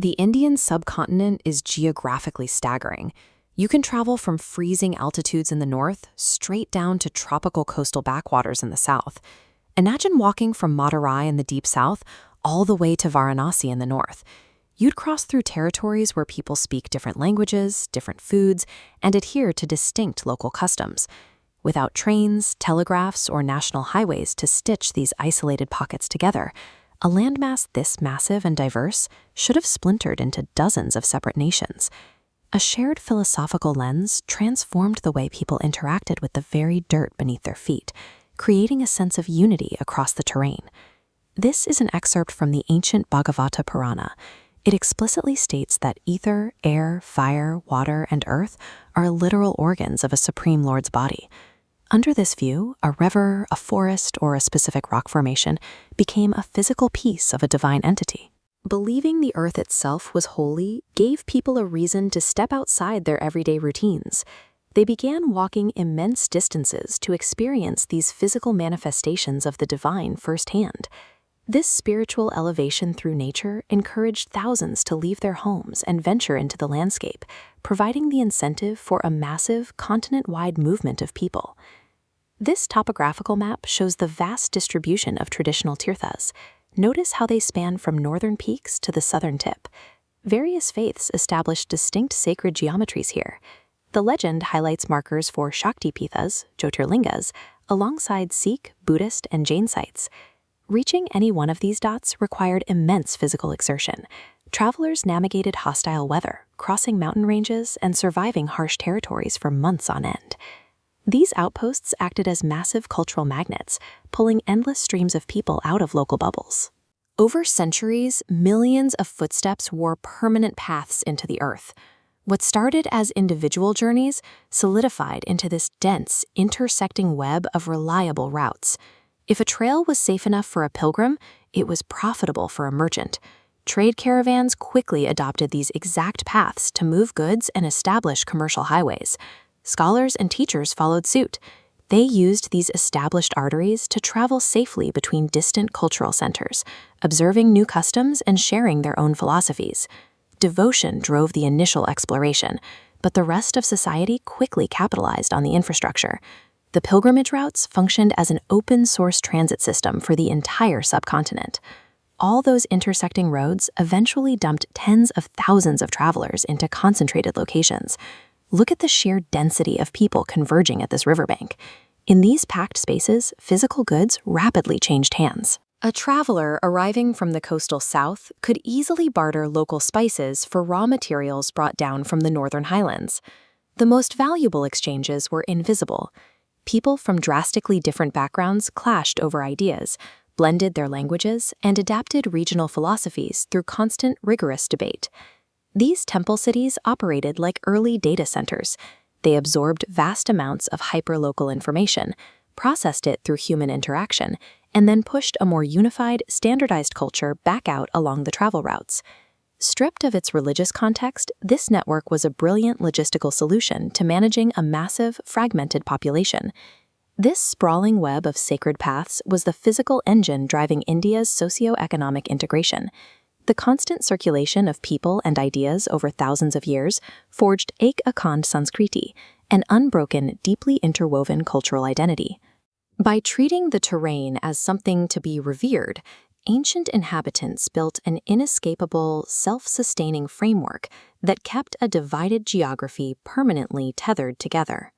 The Indian subcontinent is geographically staggering. You can travel from freezing altitudes in the north straight down to tropical coastal backwaters in the south. Imagine walking from Madurai in the deep south all the way to Varanasi in the north. You'd cross through territories where people speak different languages, different foods, and adhere to distinct local customs. Without trains, telegraphs, or national highways to stitch these isolated pockets together, a landmass this massive and diverse should have splintered into dozens of separate nations. A shared philosophical lens transformed the way people interacted with the very dirt beneath their feet, creating a sense of unity across the terrain. This is an excerpt from the ancient Bhagavata Purana. It explicitly states that ether, air, fire, water, and earth are literal organs of a Supreme Lord's body. Under this view, a river, a forest, or a specific rock formation became a physical piece of a divine entity. Believing the earth itself was holy gave people a reason to step outside their everyday routines. They began walking immense distances to experience these physical manifestations of the divine firsthand. This spiritual elevation through nature encouraged thousands to leave their homes and venture into the landscape, providing the incentive for a massive, continent-wide movement of people. This topographical map shows the vast distribution of traditional Tirthas. Notice how they span from northern peaks to the southern tip. Various faiths established distinct sacred geometries here. The legend highlights markers for Shakti Pithas, Jyotirlingas, alongside Sikh, Buddhist, and Jain sites. Reaching any one of these dots required immense physical exertion. Travelers navigated hostile weather, crossing mountain ranges, and surviving harsh territories for months on end. These outposts acted as massive cultural magnets, pulling endless streams of people out of local bubbles. Over centuries, millions of footsteps wore permanent paths into the earth. What started as individual journeys solidified into this dense, intersecting web of reliable routes. If a trail was safe enough for a pilgrim, it was profitable for a merchant. Trade caravans quickly adopted these exact paths to move goods and establish commercial highways. Scholars and teachers followed suit. They used these established arteries to travel safely between distant cultural centers, observing new customs and sharing their own philosophies. Devotion drove the initial exploration, but the rest of society quickly capitalized on the infrastructure. The pilgrimage routes functioned as an open-source transit system for the entire subcontinent. All those intersecting roads eventually dumped tens of thousands of travelers into concentrated locations. Look at the sheer density of people converging at this riverbank. In these packed spaces, physical goods rapidly changed hands. A traveler arriving from the coastal south could easily barter local spices for raw materials brought down from the northern highlands. The most valuable exchanges were invisible. People from drastically different backgrounds clashed over ideas, blended their languages, and adapted regional philosophies through constant, rigorous debate. These temple cities operated like early data centers. They absorbed vast amounts of hyperlocal information, processed it through human interaction, and then pushed a more unified, standardized culture back out along the travel routes. Stripped of its religious context, this network was a brilliant logistical solution to managing a massive, fragmented population. This sprawling web of sacred paths was the physical engine driving India's socio-economic integration. The constant circulation of people and ideas over thousands of years forged Ek Akhand Sanskriti, an unbroken, deeply interwoven cultural identity. By treating the terrain as something to be revered, ancient inhabitants built an inescapable, self-sustaining framework that kept a divided geography permanently tethered together.